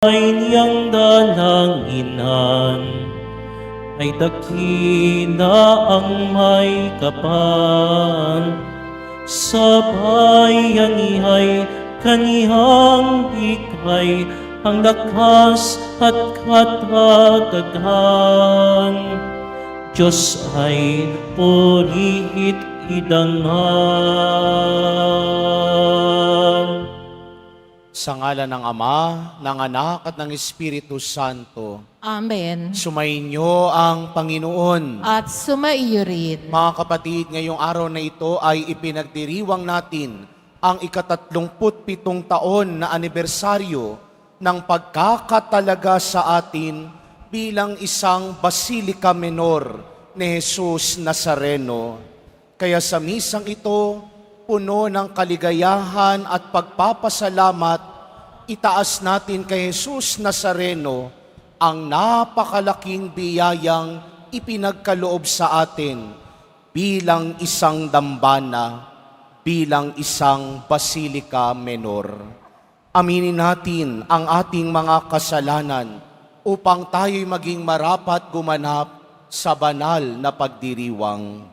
ay niyang dalanginan, ay dakila ang may kapan. Sa bayan nihay kanihang bigay ang lakas at katatagan. Diyos ay puriit idangal. Sa ngalan ng Ama, ng Anak at ng Espiritu Santo. Amen. Sumainyo ang Panginoon. At sumaiyo rin. Mga kapatid, ngayong araw na ito ay ipinagdiriwang natin ang ika-37 taon na anibersaryo ng pagkakatalaga sa atin bilang isang Basilika Menor ni Jesus Nazareno. Kaya sa misang ito, puno ng kaligayahan at pagpapasalamat, itaas natin kay Jesus Nazareno ang napakalaking biyayang ipinagkaloob sa atin bilang isang dambana, bilang isang Basilika Menor. Aminin natin ang ating mga kasalanan upang tayo'y maging marapat gumanap sa banal na pagdiriwang.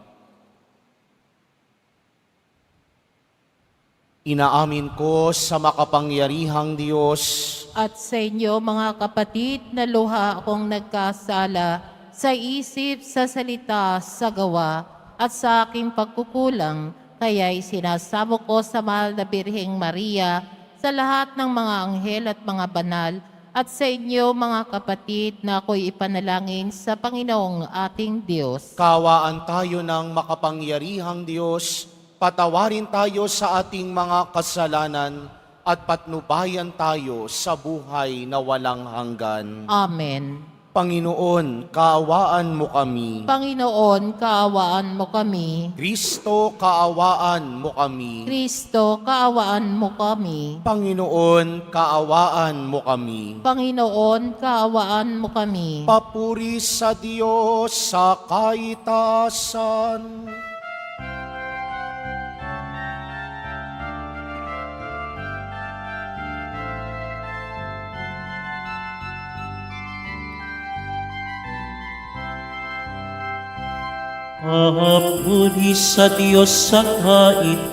Inaamin ko sa makapangyarihang Diyos At sa inyo mga kapatid na luha akong nagkasala sa isip, sa salita, sa gawa, at sa aking pagkukulang. Kaya'y sinasamo ko sa mahal na Birheng Maria, sa lahat ng mga anghel at mga banal, at sa inyo mga kapatid na ako'y ipanalangin sa Panginoong ating Diyos. Kaawaan tayo ng makapangyarihang Diyos, patawarin tayo sa ating mga kasalanan at patnubayan tayo sa buhay na walang hanggan. Amen. Panginoon, kaawaan mo kami. Panginoon, kaawaan mo kami. Kristo, kaawaan mo kami. Kristo, kaawaan mo kami. Panginoon, kaawaan mo kami. Panginoon, kaawaan mo kami. Papuri sa Diyos sa kaitasan. Papuri sa Diyos sa kaitaasan,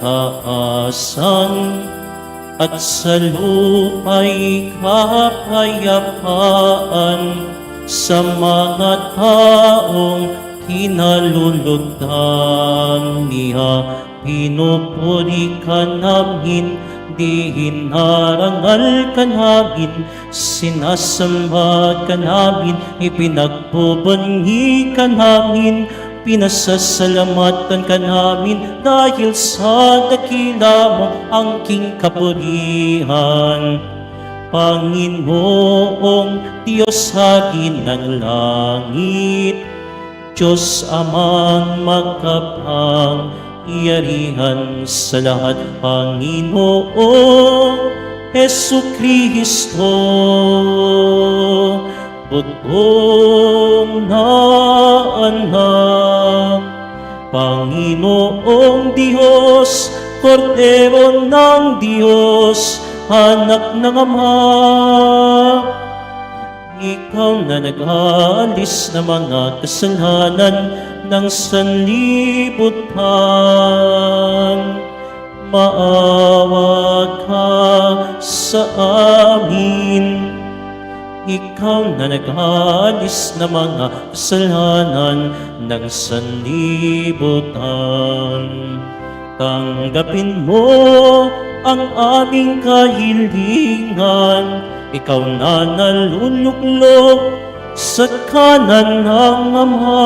at sa lupa'y kapayapaan sa mga taong kinalulugdan niya. Pinupuri ka namin, di hinarangal ka namin, sinasamba ka namin, ipinagbubunyi ka namin, pinasasalamatan ka namin dahil sa dakila mo ang king kapurihan. Panginoong Diyos Hari ng langit, Diyos Amang makapangyarihan sa lahat, Panginoong Jesucristo, bugtong na anak, Panginoong Diyos, Kordero ng Diyos, anak ng Ama. Ikaw na nag-alis ng mga kasalanan ng sanlibutan, maawa ka sa amin. Ikaw na nag-alis ng mga kasalanan ng sanlibutan. Tanggapin mo ang aming kahilingan. Ikaw na naluluklok sa kanan ng Ama.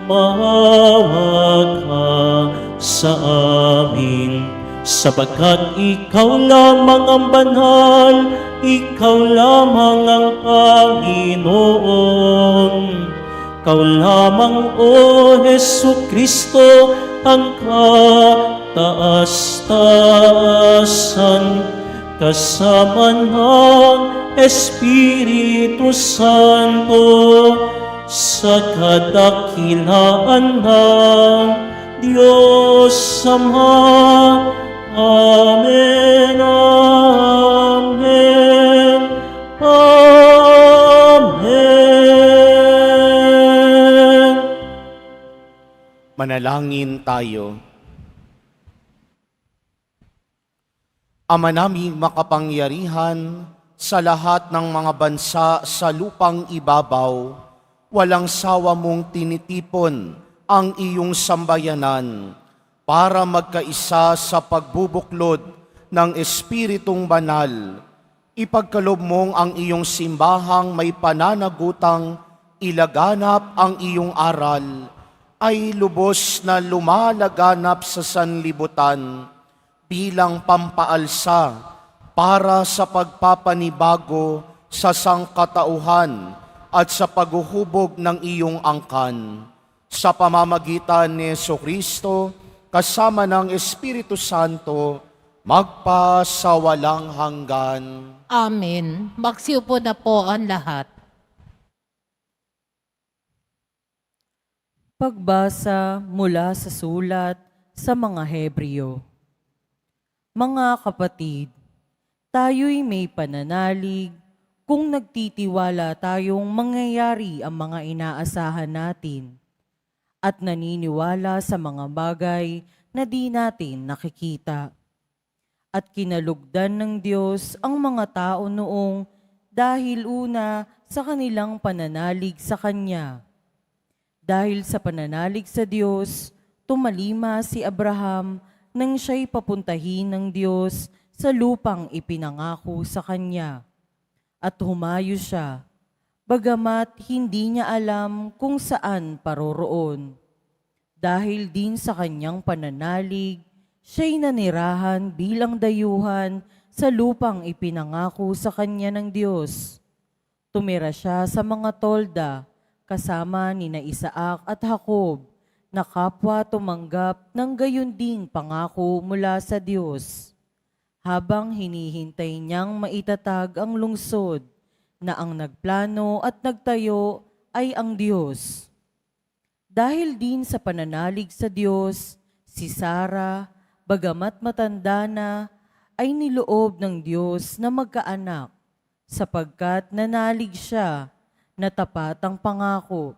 Maawa ka sa amin, sapagkat ikaw lamang ang banal, ikaw lamang ang Panginoon. Ikaw lamang, O Jesucristo, ang kataas-taasan, kasama ng Espiritu Santo, sa kadakilaan ng Diyos Ama. Amen, Amen. Manalangin tayo. Ama naming makapangyarihan, sa lahat ng mga bansa sa lupang ibabaw, walang sawa mong tinitipon ang iyong sambayanan para magkaisa sa pagbubuklod ng Espiritong Banal. Ipagkaloob mong ang iyong simbahang may pananagutang ilaganap ang iyong aral ay lubos na lumalaganap sa sanlibutan bilang pampaalsa para sa pagpapanibago sa sangkatauhan at sa paghuhubog ng iyong angkan. Sa pamamagitan ni Jesucristo, kasama ng Espiritu Santo, magpasawalang hanggan. Amen. Magsiupo na po ang lahat. Pagbasa mula sa sulat sa mga Hebreo. Mga kapatid, tayo'y may pananalig kung nagtitiwala tayong mangyayari ang mga inaasahan natin at naniniwala sa mga bagay na di natin nakikita. At kinalugdan ng Diyos ang mga tao noong dahil una sa kanilang pananalig sa Kanya. Dahil sa pananalig sa Diyos, tumalima si Abraham nang siya'y papuntahin ng Diyos sa lupang ipinangako sa kanya. At humayo siya, bagamat hindi niya alam kung saan paroroon. Dahil din sa kanyang pananalig, siya'y nanirahan bilang dayuhan sa lupang ipinangako sa kanya ng Diyos. Tumira siya sa mga tolda, kasama nina Isaac at Jacob, na kapwa tumanggap ng gayon ding pangako mula sa Diyos. Habang hinihintay niyang maitatag ang lungsod, na ang nagplano at nagtayo ay ang Diyos. Dahil din sa pananalig sa Diyos, si Sarah, bagamat matanda na, ay niloob ng Diyos na magkaanak, sapagkat nanalig siya na tapat ang pangako.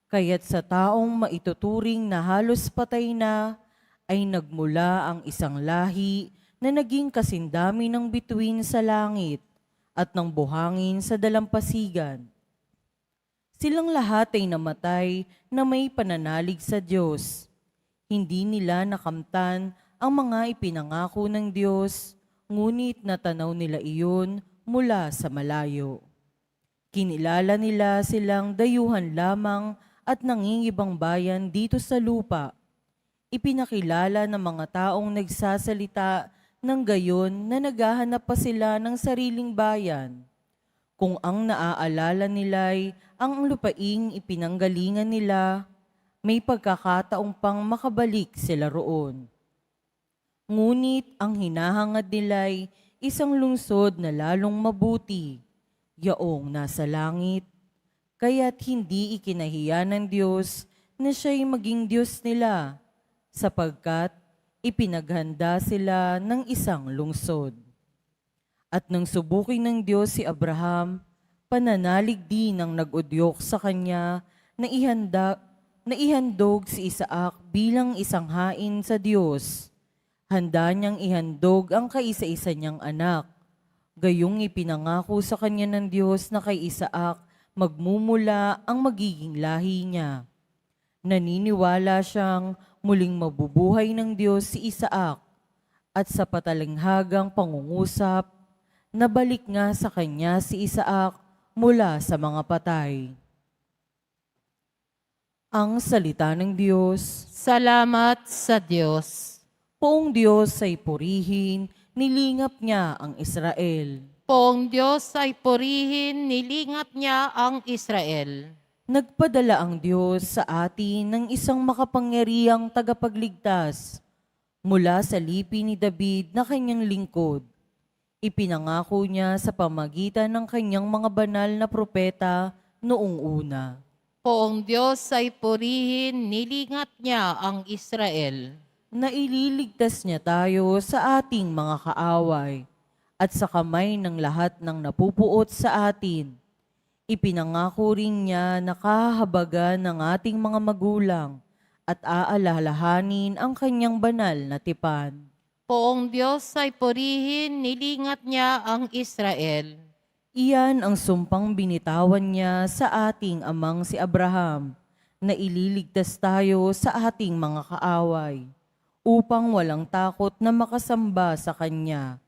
Kaya't sa taong maituturing na halos patay na, ay nagmula ang isang lahi na naging kasindami ng bituin sa langit at ng buhangin sa dalampasigan. Silang lahat ay namatay na may pananalig sa Diyos. Hindi nila nakamtan ang mga ipinangako ng Diyos, ngunit natanaw nila iyon mula sa malayo. Kinilala nila silang dayuhan lamang at nangingibang bayan dito sa lupa. Ipinakilala ng mga taong nagsasalita ng gayon na naghahanap pa sila ng sariling bayan. Kung ang naaalala nila'y ang lupaing ipinanggalingan nila, may pagkakataong pang makabalik sila roon. Ngunit ang hinahangad nila'y isang lungsod na lalong mabuti, yaong nasa langit. Kaya't hindi ikinahiya ng Diyos na siya'y maging Diyos nila, sapagkat ipinaghanda sila ng isang lungsod. At nang subukin ng Diyos si Abraham, pananalig din ang nag-udyok sa kanya na ihandog si Isaac bilang isang hain sa Diyos. Handa niyang ihandog ang kaisa-isa niyang anak. Gayong ipinangako sa kanya ng Diyos na kay Isaac magmumula ang magiging lahi niya. Naniniwala siyang muling mabubuhay ng Diyos si Isaac at sa patalinghagang pangungusap, nabalik nga sa kanya si Isaac mula sa mga patay. Ang salita ng Diyos. Salamat sa Diyos. Poong Diyos ay purihin, nilingap niya ang Israel. Poong Diyos ay purihin, nilingap niya ang Israel. Nagpadala ang Diyos sa atin ng isang makapangyarihang tagapagligtas mula sa lipi ni David na kanyang lingkod. Ipinangako niya sa pamagitan ng kanyang mga banal na propeta noong una. Poong Diyos ay purihin, nilingap niya ang Israel. Na ililigtas niya tayo sa ating mga kaaway at sa kamay ng lahat ng napupuot sa atin. Ipinangako rin niya na kahahabagan ng ating mga magulang at aalalahanin ang kanyang banal na tipan. Poong Diyos ay purihin, nilingat niya ang Israel. Iyan ang sumpang binitawan niya sa ating amang si Abraham, na ililigtas tayo sa ating mga kaaway, upang walang takot na makasamba sa Kanya,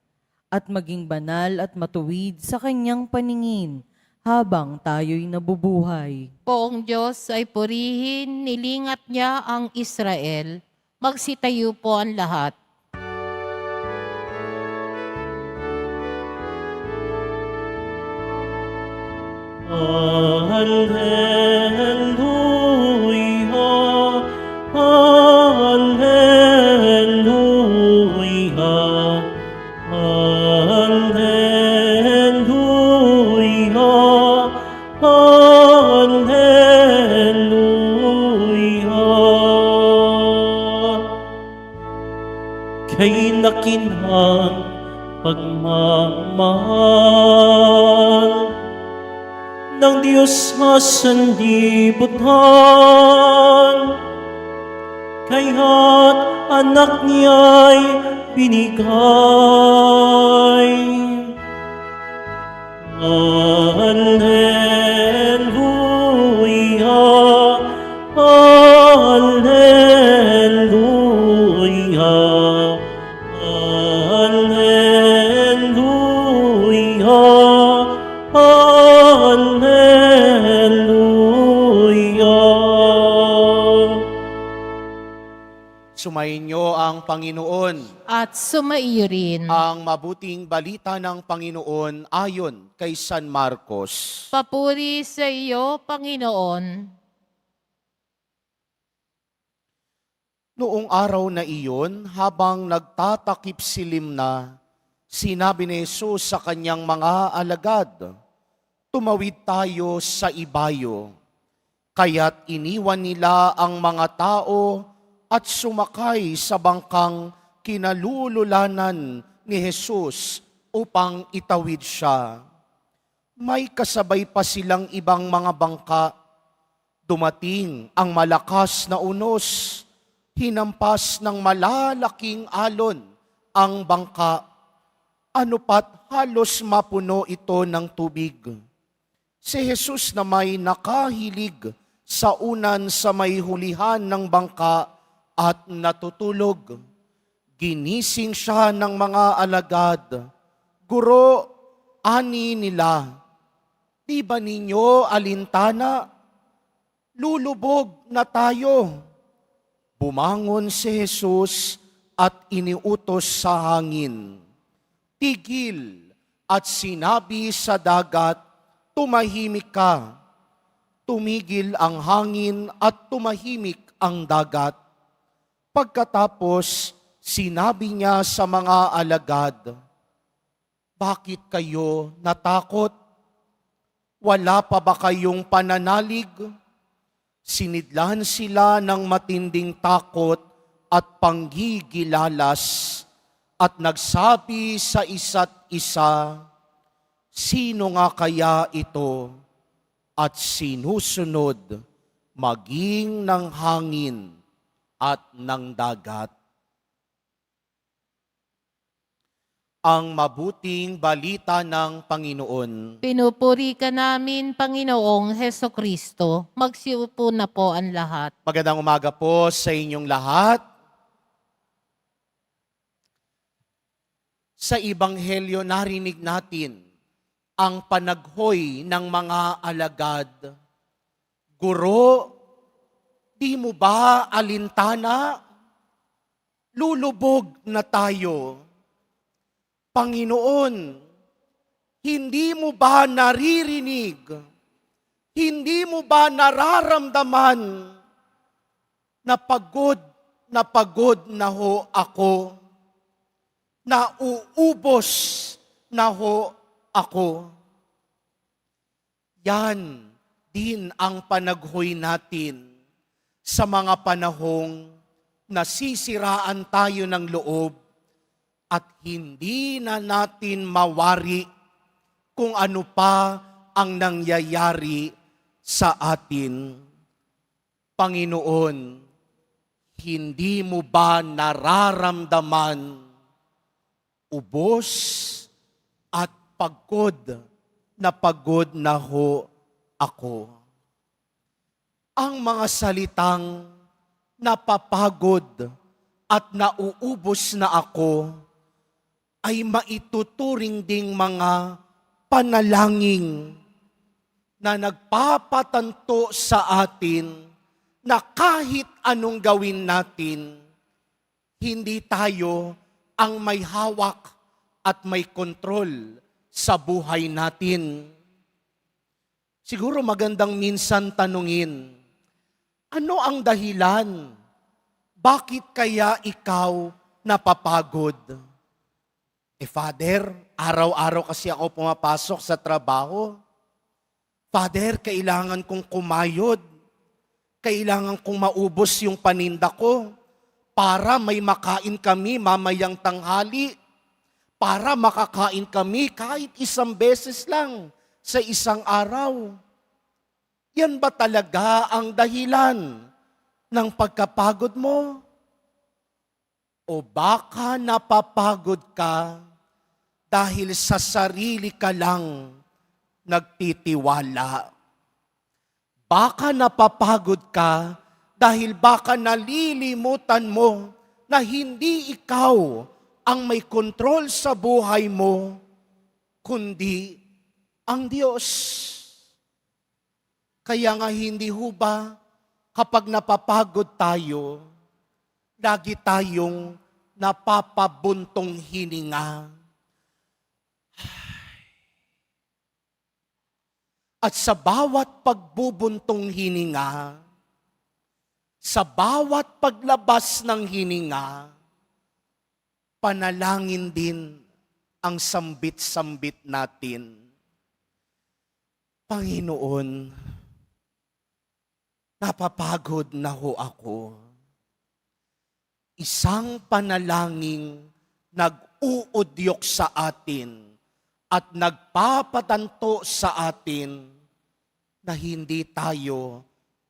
at maging banal at matuwid sa Kanyang paningin, habang tayo'y nabubuhay. Poong Diyos ay purihin, nilingat niya ang Israel. Magsitayo po ang lahat. Alleluia, Alleluia, Alleluia, Alleluia. Kay nakinang pagmamahal ng Diyos sa sanlibutan, kaya't anak niya'y binigay. Alleluia, Alleluia, Alleluia, Alleluia. Sumayin niyo ang Panginoon. At sumaiyo rin. Ang mabuting balita ng Panginoon ayon kay San Marcos. Papuri sa iyo, Panginoon. Noong araw na iyon, habang nagtatakip silim na, sinabi ni Jesus sa kanyang mga alagad, "Tumawid tayo sa ibayo." Kaya't iniwan nila ang mga tao at sumakay sa bangkang kinalululanan ni Jesus upang itawid siya. May kasabay pa silang ibang mga bangka. Dumating ang malakas na unos, hinampas ng malalaking alon ang bangka. Ano pat halos mapuno ito ng tubig. Si Jesus na may nakahilig sa unan sa may hulihan ng bangka at natutulog. Ginising siya ng mga alagad. "Guro," ani nila, "di ba ninyo alintana? Lulubog na tayo." Bumangon si Jesus at iniutos sa hangin, "Tigil," at sinabi sa dagat, "Tumahimik ka." Tumigil ang hangin at tumahimik ang dagat. Pagkatapos, sinabi niya sa mga alagad, "Bakit kayo natakot? Wala pa ba kayong pananalig?" Sinidlan sila ng matinding takot at panggigilalas at nagsabi sa isa't isa, "Sino nga kaya ito?" At sinusunod maging ng hangin at ng dagat. Ang mabuting balita ng Panginoon. Pinupuri ka namin, Panginoong Hesukristo. Magsiupo na po ang lahat. Magandang umaga po sa inyong lahat. Sa Ebanghelyo narinig natin ang panaghoy ng mga alagad. "Guro, di mo ba alintana? Lulubog na tayo." "Panginoon, hindi mo ba naririnig? Hindi mo ba nararamdaman na pagod na ho ako? Nauubos na ho ako?" Yan din ang panaghoy natin sa mga panahong nasisiraan tayo ng loob at hindi na natin mawari kung ano pa ang nangyayari sa atin. Panginoon, Hindi mo ba nararamdaman ubos at pagod na ho ako? Ang mga salitang napapagod at nauubos na ako ay maituturing ding mga panalangin na nagpapatanto sa atin na kahit anong gawin natin, hindi tayo ang may hawak at may kontrol sa buhay natin. Siguro magandang minsan tanungin, ano ang dahilan? Bakit kaya ikaw napapagod? Father, araw-araw kasi ako pumapasok sa trabaho. Father, kailangan kong kumayod. Kailangan kong maubos yung paninda ko para may makain kami mamayang tanghali. Para makakain kami kahit isang beses lang sa isang araw. Yan ba talaga ang dahilan ng pagkapagod mo? O baka napapagod ka dahil sa sarili ka lang nagtitiwala? Baka napapagod ka dahil baka nalilimutan mo na hindi ikaw ang may kontrol sa buhay mo, kundi ang Diyos. Kaya nga hindi ho ba kapag napapagod tayo, lagi tayong napapabuntong hininga. At sa bawat pagbubuntong hininga, sa bawat paglabas ng hininga, panalangin din ang sambit-sambit natin. Panginoon, napapagod na ho ako. Isang panalangin nag-uudyok sa atin at nagpapatanto sa atin na hindi tayo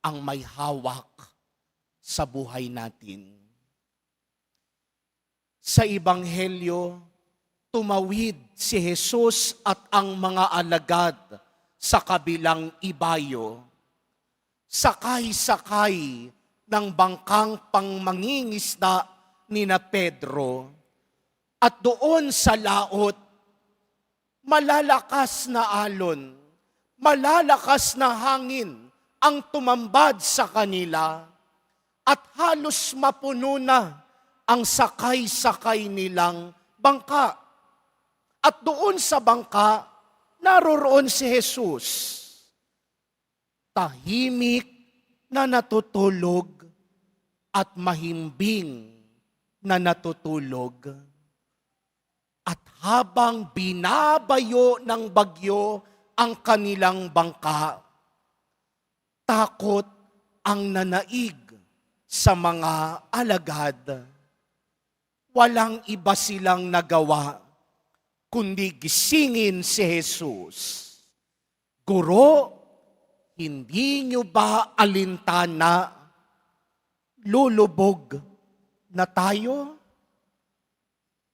ang may hawak sa buhay natin. Sa Ebanghelyo, tumawid si Jesus at ang mga alagad sa kabilang ibayo. Sakay-sakay ng bangkang pangmangingisda ni na Pedro. At doon sa laot, malalakas na alon, malalakas na hangin ang tumambad sa kanila at halos mapuno na ang sakay-sakay nilang bangka. At doon sa bangka, naroroon si Jesus. Tahimik na natutulog at mahimbing na natutulog. At habang binabayo ng bagyo ang kanilang bangka, takot ang nanaig sa mga alagad. Walang iba silang nagawa, kundi gisingin si Jesus. Guro, hindi nyo ba alintana, lulubog na tayo?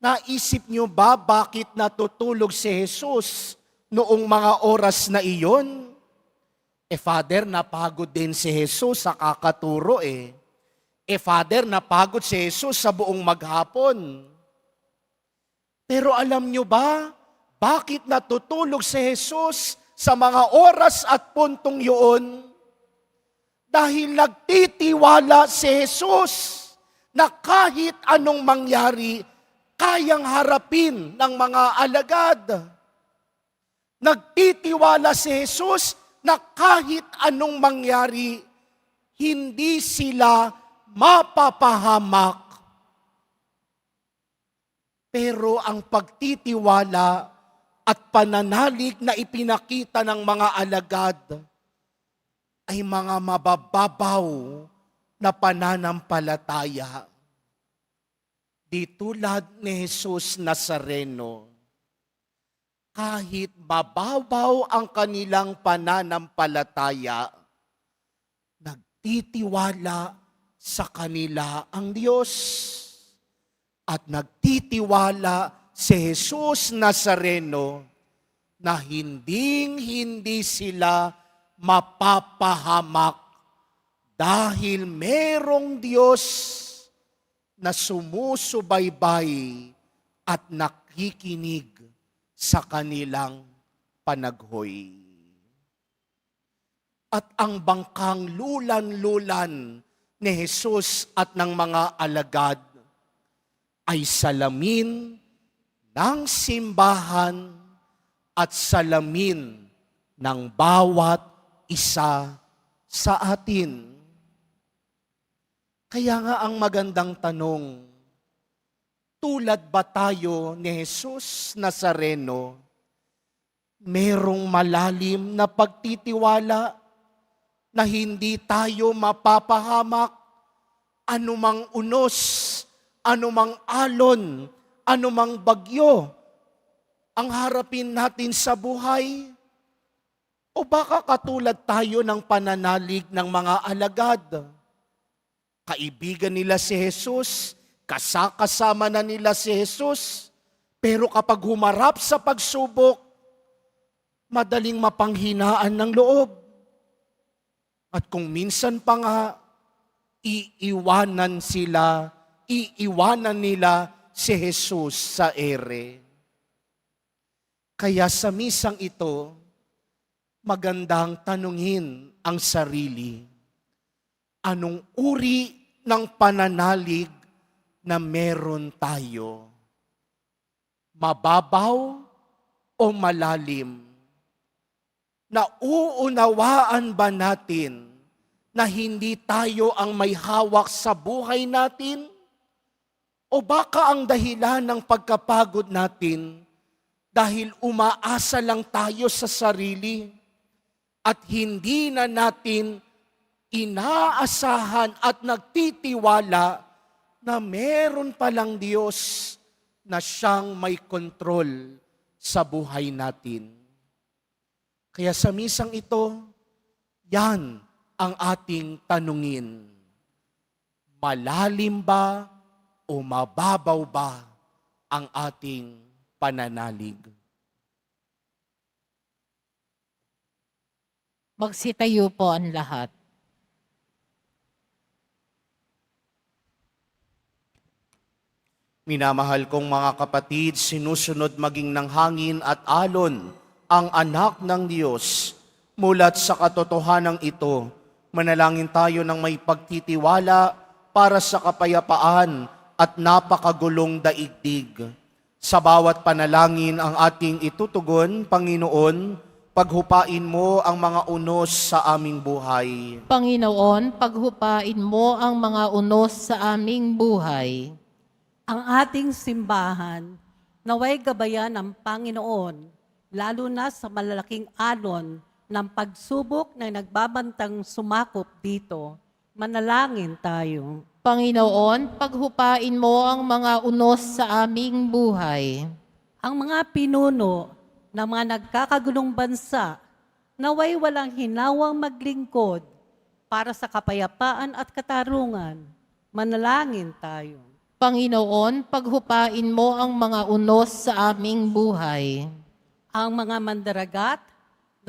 Naisip nyo ba bakit natutulog si Jesus noong mga oras na iyon? Father, napagod din si Jesus sa kakaturo Father, napagod si Jesus sa buong maghapon. Pero alam nyo ba, bakit natutulog si Jesus sa mga oras at puntong yun? Dahil nagtitiwala si Jesus na kahit anong mangyari, kayang harapin ng mga alagad. Nagtitiwala si Jesus na kahit anong mangyari, hindi sila mapapahamak. Pero ang pagtitiwala at pananalig na ipinakita ng mga alagad ay mga mabababaw na pananampalataya. Di tulad ni Jesus Nazareno, kahit mababaw ang kanilang pananampalataya, nagtitiwala sa kanila ang Diyos. At nagtitiwala si Jesus Nazareno na hindi sila mapapahamak dahil merong Diyos na sumusubaybay at nakikinig sa kanilang panaghoy. At ang bangkang lulan-lulan ni Jesus at ng mga alagad ay salamin ng simbahan at salamin ng bawat isa sa atin. Kaya nga ang magandang tanong, tulad ba tayo ni Jesus Nazareno, merong malalim na pagtitiwala na hindi tayo mapapahamak, anumang unos, anumang alon, anumang bagyo ang harapin natin sa buhay? O baka katulad tayo ng pananalig ng mga alagad? Kaibigan nila si Jesus, kasama na nila si Jesus, pero kapag humarap sa pagsubok, madaling mapanghinaan ng loob. At kung minsan pa nga, iiwanan nila si Jesus sa ere. Kaya sa misang ito, magandang tanungin ang sarili. Anong uri ng pananalig na meron tayo? Mababaw o malalim? Nauunawaan ba natin na hindi tayo ang may hawak sa buhay natin? O baka ang dahilan ng pagkapagod natin dahil umaasa lang tayo sa sarili at hindi na natin inaasahan at nagtitiwala na meron palang Diyos na siyang may kontrol sa buhay natin. Kaya sa misang ito, yan ang ating tanungin. Malalim ba o mababaw ba ang ating pananalig? Magsitayo po ang lahat. Minamahal kong mga kapatid, sinusunod maging ng hangin at alon ang anak ng Diyos. Mulat sa katotohanan ito, manalangin tayo ng may pagtitiwala para sa kapayapaan at napakagulong daigdig. Sa bawat panalangin ang ating itutugon, Panginoon, paghupain mo ang mga unos sa aming buhay. Panginoon, paghupain mo ang mga unos sa aming buhay. Ang ating simbahan, naway gabayan ng Panginoon, lalo na sa malalaking alon ng pagsubok na nagbabantang sumakop dito. Manalangin tayo. Panginoon, paghupain mo ang mga unos sa aming buhay. Ang mga pinuno ng mga nagkakagulong bansa, naway walang hinawang maglingkod para sa kapayapaan at katarungan. Manalangin tayo. Panginoon, paghupain mo ang mga unos sa aming buhay. Ang mga mandaragat,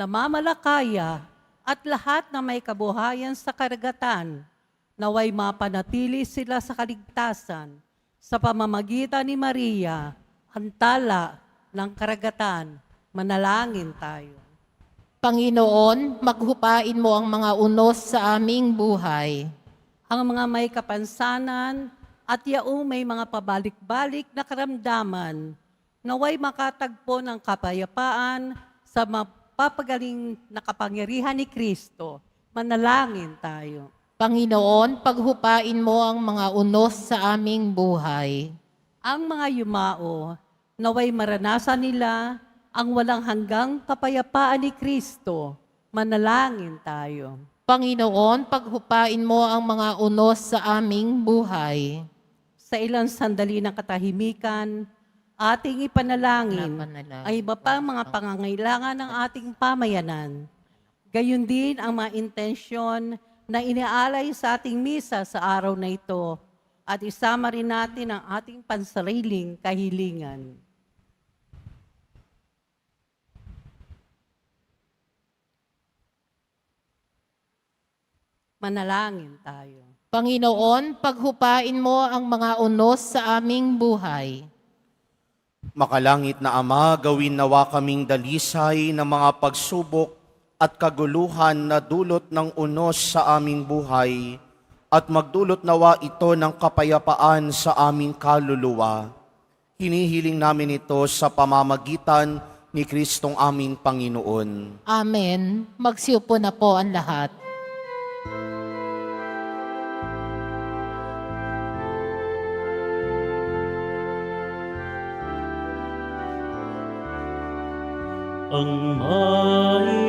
namamalakaya, at lahat na may kabuhayan sa karagatan, naway mapanatili sila sa kaligtasan sa pamamagitan ni Maria, ang tala ng karagatan. Manalangin tayo. Panginoon, maghupain mo ang mga unos sa aming buhay. Ang mga may kapansanan at yaong may mga pabalik-balik na karamdaman, naway makatagpo ng kapayapaan sa mapapagaling na kapangyarihan ni Kristo. Manalangin tayo. Panginoon, paghupain mo ang mga unos sa aming buhay. Ang mga yumao, naway maranasan nila ang walang hanggang kapayapaan ni Kristo. Manalangin tayo. Panginoon, paghupain mo ang mga unos sa aming buhay. Sa ilang sandali ng katahimikan, ating ipanalangin ay iba pang mga pangangailangan ng ating pamayanan. Gayon din ang mga intensyon na inialay sa ating misa sa araw na ito at isama rin natin ang ating pansariling kahilingan. Manalangin tayo. Panginoon, paghupain mo ang mga unos sa aming buhay. Makalangit na Ama, gawin nawa kaming dalisay ng mga pagsubok at kaguluhan na dulot ng unos sa aming buhay at magdulot nawa ito ng kapayapaan sa aming kaluluwa. Hinihiling namin ito sa pamamagitan ni Kristong aming Panginoon. Amen. Magsiupo na po ang lahat. Ang maihandog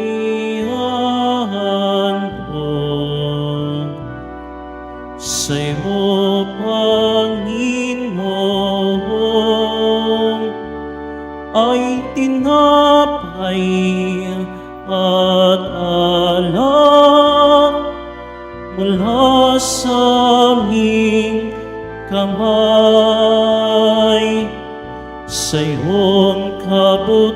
sa'yo, Panginoon, ay tinapay at alak mula sa aming kamay. Sa iyong kabutihan,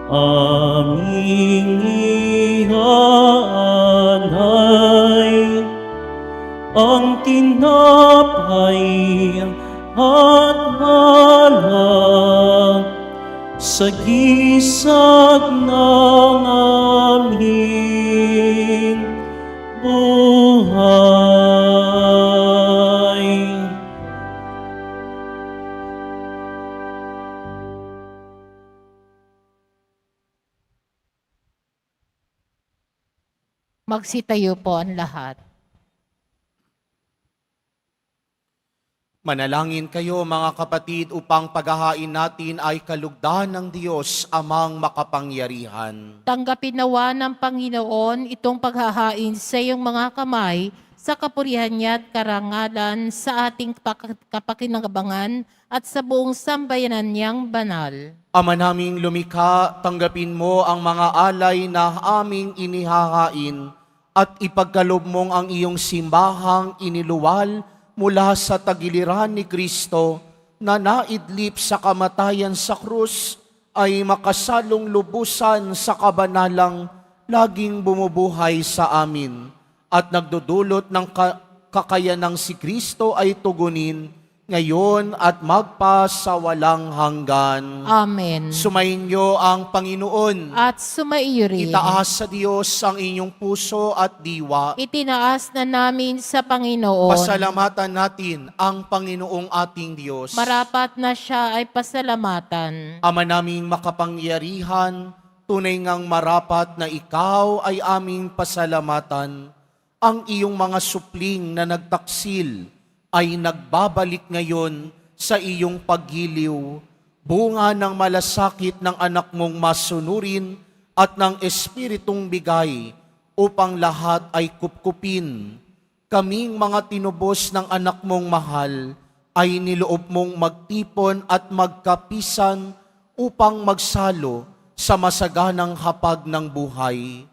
aming iaalay ang tinapay at alak sa gisag ng aming buhay. Magsitayo po ang lahat. Manalangin kayo mga kapatid upang paghahain natin ay kalugdan ng Diyos amang makapangyarihan. Tanggapin nawa ng Panginoon itong paghahain sa iyong mga kamay sa kapurihan niya at karangalan sa ating kapakinabangan at sa buong sambayanan niyang banal. Ama naming lumikha, tanggapin mo ang mga alay na aming inihahain at ipagkalob mong ang iyong simbahang iniluwal mula sa tagiliran ni Kristo na naidlip sa kamatayan sa krus ay makasalong lubusan sa kabanalang laging bumubuhay sa amin at nagdudulot ng kakayanang si Kristo ay tugunin ngayon at magpasawalang hanggan. Amen. Sumainyo ang Panginoon. At sumaiyo rin. Itaas sa Diyos ang inyong puso at diwa. Itinaas na namin sa Panginoon. Pasalamatan natin ang Panginoong ating Diyos. Marapat na siya ay pasalamatan. Ama naming makapangyarihan, tunay ngang marapat na ikaw ay aming pasalamatan. Ang iyong mga supling na nagtaksil ay nagbabalik ngayon sa iyong paggiliw, bunga ng malasakit ng anak mong masunurin at ng Espiritong bigay upang lahat ay kupkupin. Kaming mga tinubos ng anak mong mahal ay niloob mong magtipon at magkapisan upang magsalo sa masaganang hapag ng buhay.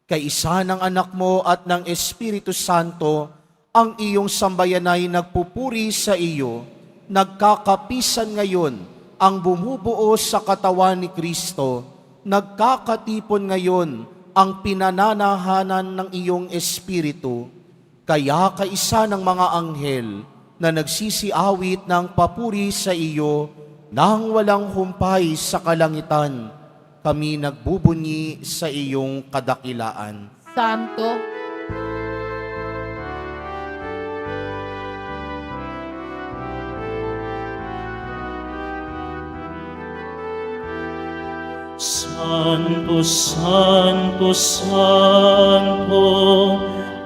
Kaisa ng anak mo at ng Espiritu Santo, ang iyong sambayan ay nagpupuri sa iyo, nagkakapisan ngayon ang bumubuo sa katawan ni Kristo, nagkakatipon ngayon ang pinananahanan ng iyong Espiritu. Kaya kaisa ng mga anghel na nagsisiawit ng papuri sa iyo nang walang humpay sa kalangitan, kami nagbubunyi sa iyong kadakilaan. Santo, Santo, Santo, Santo,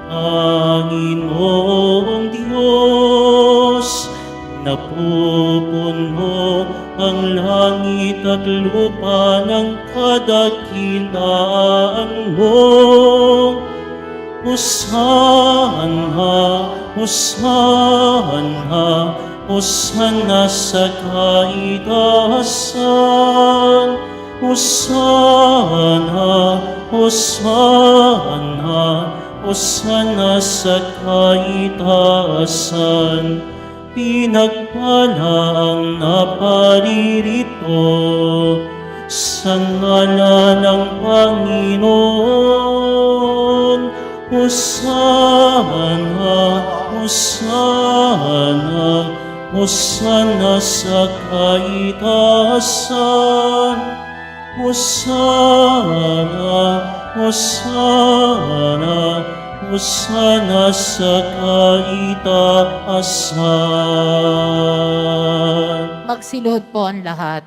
Panginoong Diyos, napupuno ang langit at lupa ng kadakilaan mo. Hosanna, Hosanna, Hosanna sa kaitaasan. Hosanna, Hosana, Hosana sa kaitaasan. Pinagpala ang naparirito sa ngalan ng Panginoon. Hosana, Hosana, Hosana sa kaitaasan. Hosana, Hosana, Hosana sa kaitaasan. Magsilod po ang lahat.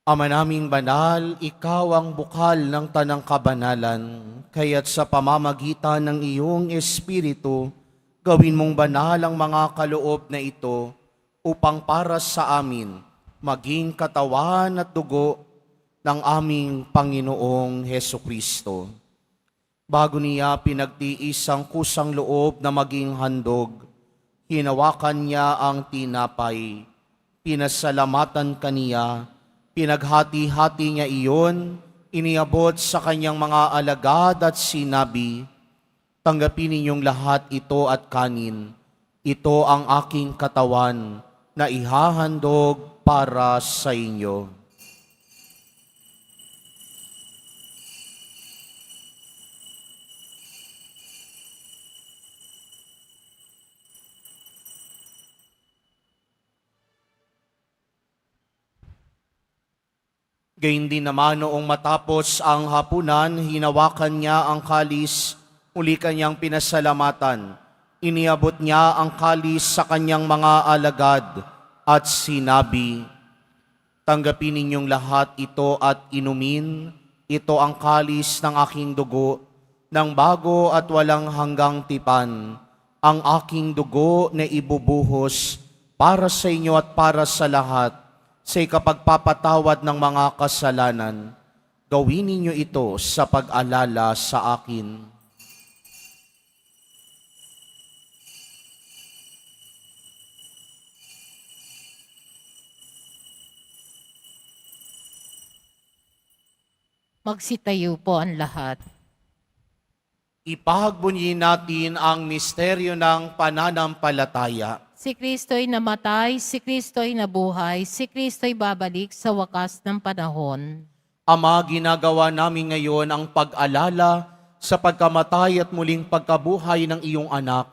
Ama naming banal, ikaw ang bukal ng tanang kabanalan, kaya't sa pamamagitan ng iyong Espiritu, gawin mong banal ang mga kaloob na ito upang para sa amin maging katawan at dugo ng aming Panginoong Hesukristo. Bago niya pinagtiis ang kusang loob na maging handog, hinawakan niya ang tinapay, pinasalamatan kaniya, pinaghati-hati niya iyon, iniabot sa kanyang mga alagad at sinabi, "Tanggapin ninyong lahat ito at kanin. Ito ang aking katawan na ihahandog para sa inyo." Gayun din naman noong matapos ang hapunan, hinawakan niya ang kalis, muli kanyang pinasalamatan. Iniabot niya ang kalis sa kanyang mga alagad at sinabi, "Tanggapin ninyong lahat ito at inumin. Ito ang kalis ng aking dugo, ng bago at walang hanggang tipan. Ang aking dugo na ibubuhos para sa inyo at para sa lahat, sa ikapagpapatawad ng mga kasalanan. Gawin ninyo ito sa pag-alala sa akin." Magsitayo po ang lahat. Ipagbunyin natin ang misteryo ng pananampalataya. Si Kristo'y namatay, si Kristo'y nabuhay, si Kristo'y babalik sa wakas ng panahon. Ama, ginagawa namin ngayon ang pag-alala sa pagkamatay at muling pagkabuhay ng iyong anak.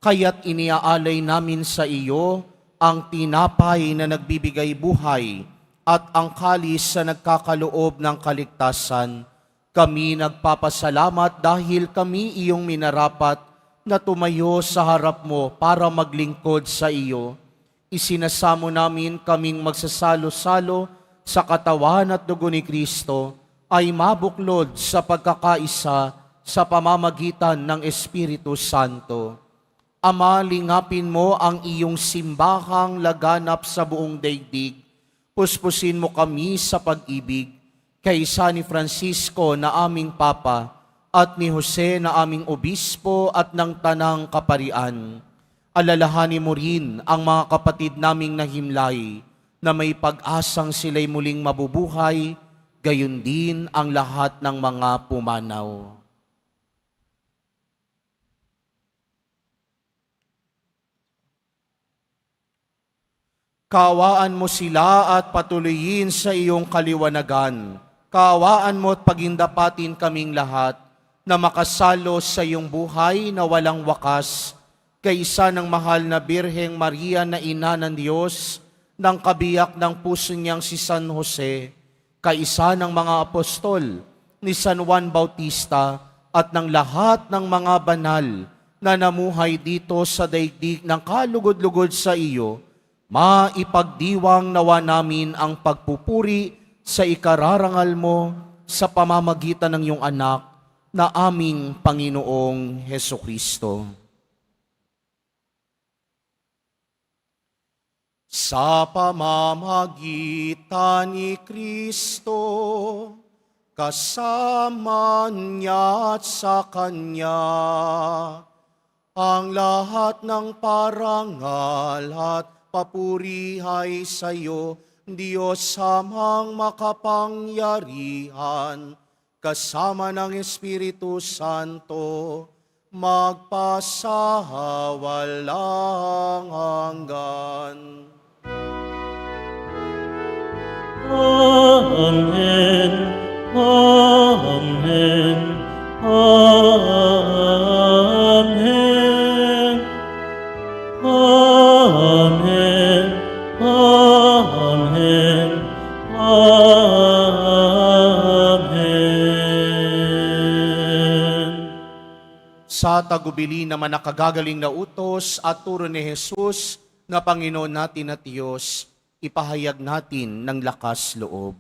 Kaya't iniaalay namin sa iyo ang tinapay na nagbibigay buhay at ang kalis na nagkakaloob ng kaligtasan. Kami nagpapasalamat dahil kami iyong minarapat na tumayo sa harap mo para maglingkod sa iyo. Isinasamo namin kaming magsasalo-salo sa katawan at dugo ni Kristo ay mabuklod sa pagkakaisa sa pamamagitan ng Espiritu Santo. Ama, lingapin mo ang iyong simbahang laganap sa buong daigdig. Puspusin mo kami sa pag-ibig, kaysa ni Francisco na aming Papa at ni Jose na aming Obispo at ng Tanang Kaparian. Alalahanin mo rin ang mga kapatid naming nahimlay na may pag-asang sila'y muling mabubuhay, gayon din ang lahat ng mga pumanaw. Kaawaan mo sila at patuloyin sa iyong kaliwanagan. Kaawaan mo at pagindapatin kaming lahat na makasalo sa iyong buhay na walang wakas, kaysa ng mahal na Birheng Maria na ina ng Diyos, ng kabiyak ng puso niyang si San Jose, kaisa ng mga apostol, ni San Juan Bautista, at ng lahat ng mga banal na namuhay dito sa daigdig ng kalugod-lugod sa iyo, maipagdiwang nawa namin ang pagpupuri sa ikararangal mo sa pamamagitan ng iyong anak na aming Panginoong Hesukristo. Sa pamamagitan ni Kristo, kasama niya at sa Kanya, ang lahat ng parangal at papuri ay sa iyo Diyos samang makapangyarihan, kasama ng Espiritu Santo, magpasawalang hanggan. Amen. Amen. Amen. Amen. Amen. Amen. Sa tagubili naman nakagagaling na utos at turo ni Jesus na Panginoon natin at Diyos, ipahayag natin ng lakas loob.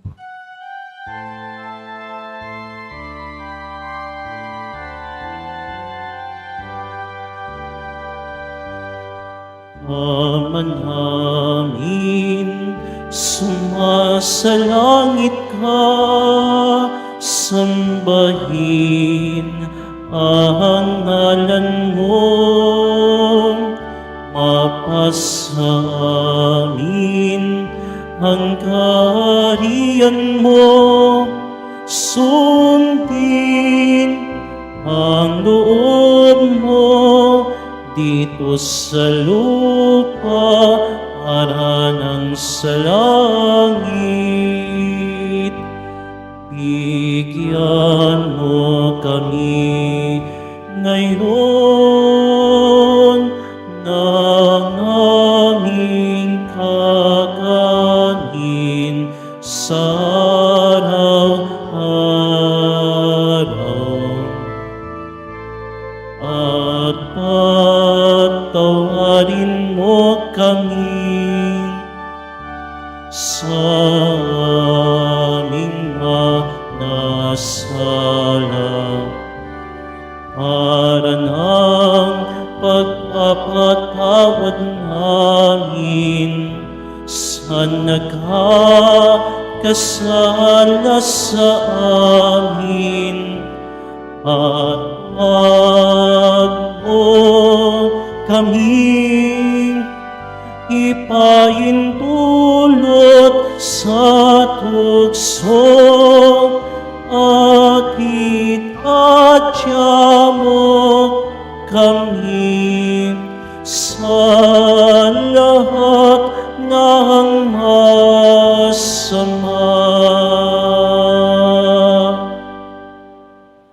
Ama namin, sumasalangit ka, sambahin ang ngalan mo, mapasa amin ang kaharian mo, sundin ang loob mo dito sa lupa para ng sa langit. Bigyan mo kami ngayon ng aming kakanin sa araw-araw. At patawarin mo kami sa aming mga nasala para ng pagpapatawad namin sa nagkakasala sa amin. At wag mo kaming ipaintulot sa tukso at itatya mo kami sa lahat ng masama.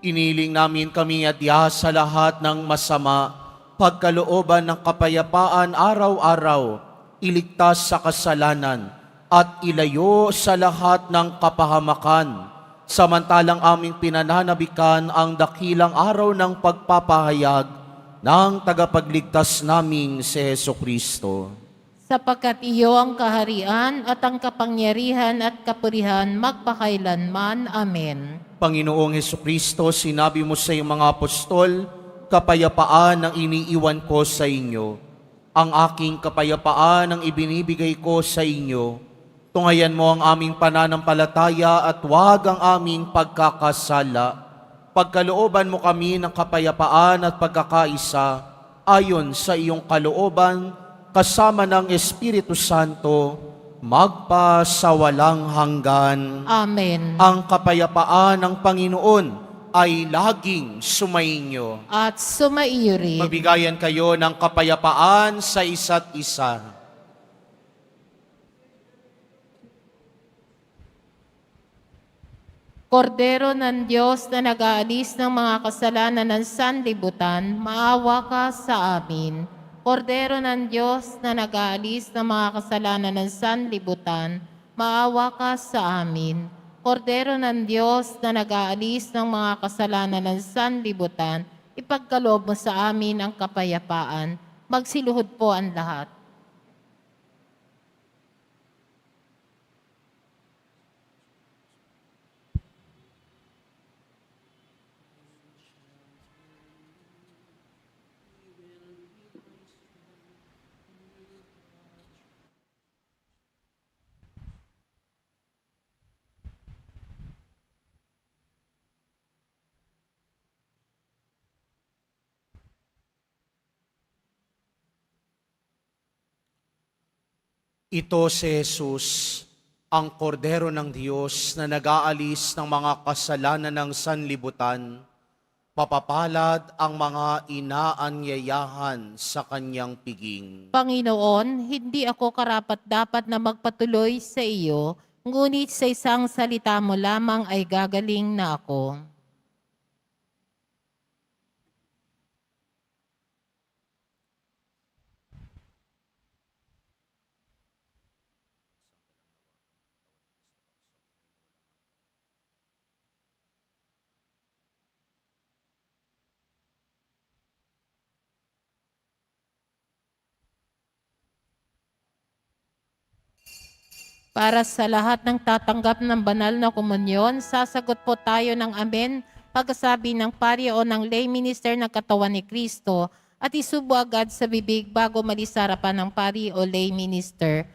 Iniling namin kami adya sa lahat ng masama, pagkalooban ng kapayapaan araw-araw, iligtas sa kasalanan, at ilayo sa lahat ng kapahamakan. Samantalang aming pinananabikan ang dakilang araw ng pagpapahayag ng tagapagligtas naming si Jesucristo. Sapagkat iyo ang kaharian at ang kapangyarihan at kapurihan magpakailanman. Amen. Panginoong Jesucristo, sinabi mo sa iyong mga apostol, kapayapaan ang iniiwan ko sa inyo. Ang aking kapayapaan ang ibinibigay ko sa inyo. Tungayan mo ang aming pananampalataya at huwag ang aming pagkakasala. Pagkalooban mo kami ng kapayapaan at pagkakaisa ayon sa iyong kalooban, kasama ng Espiritu Santo, magpasawalang hanggan. Amen. Ang kapayapaan ng Panginoon ay laging sumainyo. At sumaiyo rin. Magbigayan kayo ng kapayapaan sa isa't isa. Kordero ng Diyos na nag-aalis ng mga kasalanan ng sanlibutan, maawa ka sa amin. Kordero ng Diyos na nag-aalis ng mga kasalanan ng sanlibutan, maawa ka sa amin. Kordero ng Diyos na nag-aalis ng mga kasalanan ng sanlibutan, ipagkaloob mo sa amin ang kapayapaan. Magsiluhod po ang lahat. Ito si Jesus, ang kordero ng Diyos na nag-aalis ng mga kasalanan ng sanlibutan, mapapalad ang mga inaanyayahan sa kanyang piging. Panginoon, hindi ako karapat-dapat na magpatuloy sa iyo, ngunit sa isang salita mo lamang ay gagaling na ako. Para sa lahat ng tatanggap ng banal na komunyon, sasagot po tayo ng amen pagkasabi ng pari o ng lay minister ng katawan ni Kristo at isubo agad sa bibig bago malis sa harapan ng pari o lay minister.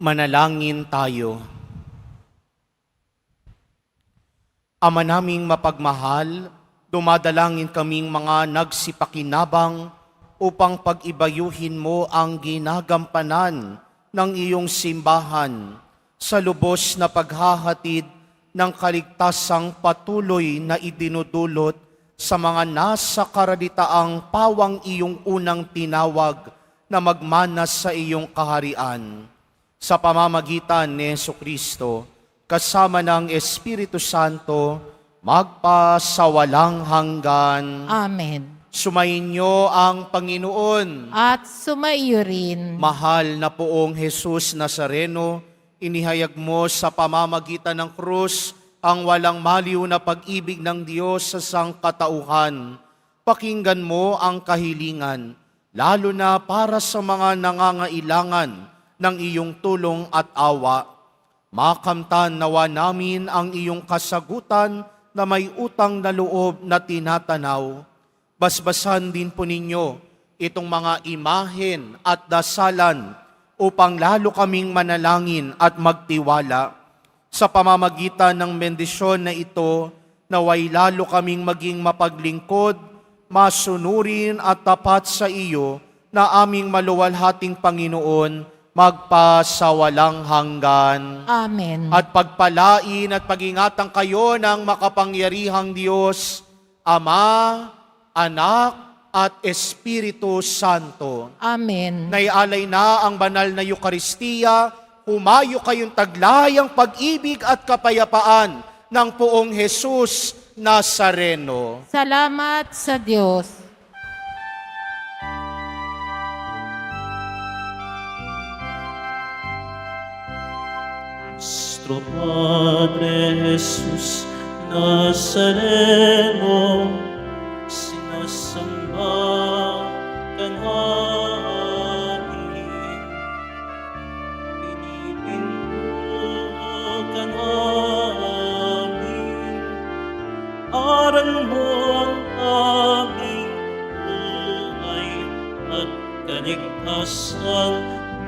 Manalangin tayo. Ama naming mapagmahal, dumadalangin kaming mga nagsipakinabang upang pag-ibayuhin mo ang ginagampanan ng iyong simbahan sa lubos na paghahatid ng kaligtasang patuloy na idinudulot sa mga nasa karalitaang pawang iyong unang tinawag na magmana sa iyong kaharian. Sa pamamagitan ni Jesucristo, kasama ng Espiritu Santo, magpasawalang hanggan. Amen. Sumainyo ang Panginoon. At sumaiyo rin. Mahal na poong Jesus Nazareno, inihayag mo sa pamamagitan ng krus ang walang maliw na pag-ibig ng Diyos sa sangkatauhan. Pakinggan mo ang kahilingan, lalo na para sa mga nangangailangan ng iyong tulong at awa. Makamtan nawa namin ang iyong kasagutan na may utang na loob na tinatanaw. Basbasan din po ninyo itong mga imahen at dasalan upang lalo kaming manalangin at magtiwala. Sa pamamagitan ng bendisyon na ito, naway lalo kaming maging mapaglingkod, masunurin at tapat sa iyo na aming maluwalhating Panginoon, magpasawalang hanggan. Amen. At pagpalain at pag-ingatan kayo ng makapangyarihang Diyos, Ama, Anak, at Espiritu Santo. Amen. Naialay na ang banal na Eukaristiya, humayo kayong taglayang pag-ibig at kapayapaan ng poong Jesus Nazareno. Salamat sa Diyos. Nuestro Padre Jesús Nazareno, sinasamba ka namin, pinipinto ka namin, aral mo ang aming buhay at kaligtasan.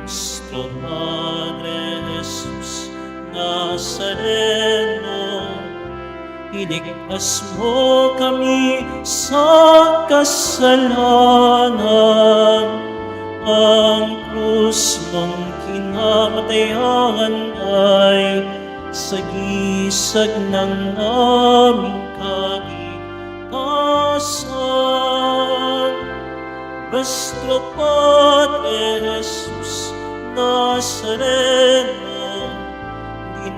Nuestro Padre Jesús Nazareno, iligtas mo kami sa kasalanan. Ang krus mong kinamatayan ay sagisag ng aming kaligtasan. Nuestro Padre Jesús Nazareno,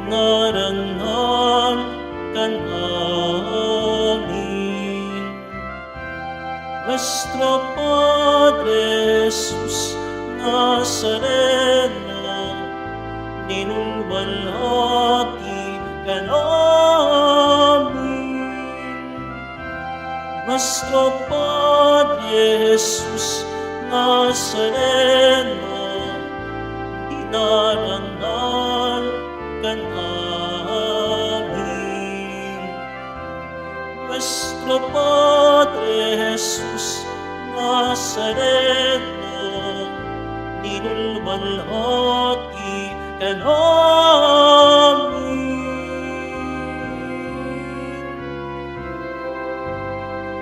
dinaranan ka namin. Nuestro Padre Jesús Nazareno, ninulwalhati ka namin. Nuestro Padre Jesus Nazareno, dinarangal ka namin. Nuestro Padre Jesus Nazareno, ninulwalhati ka namin.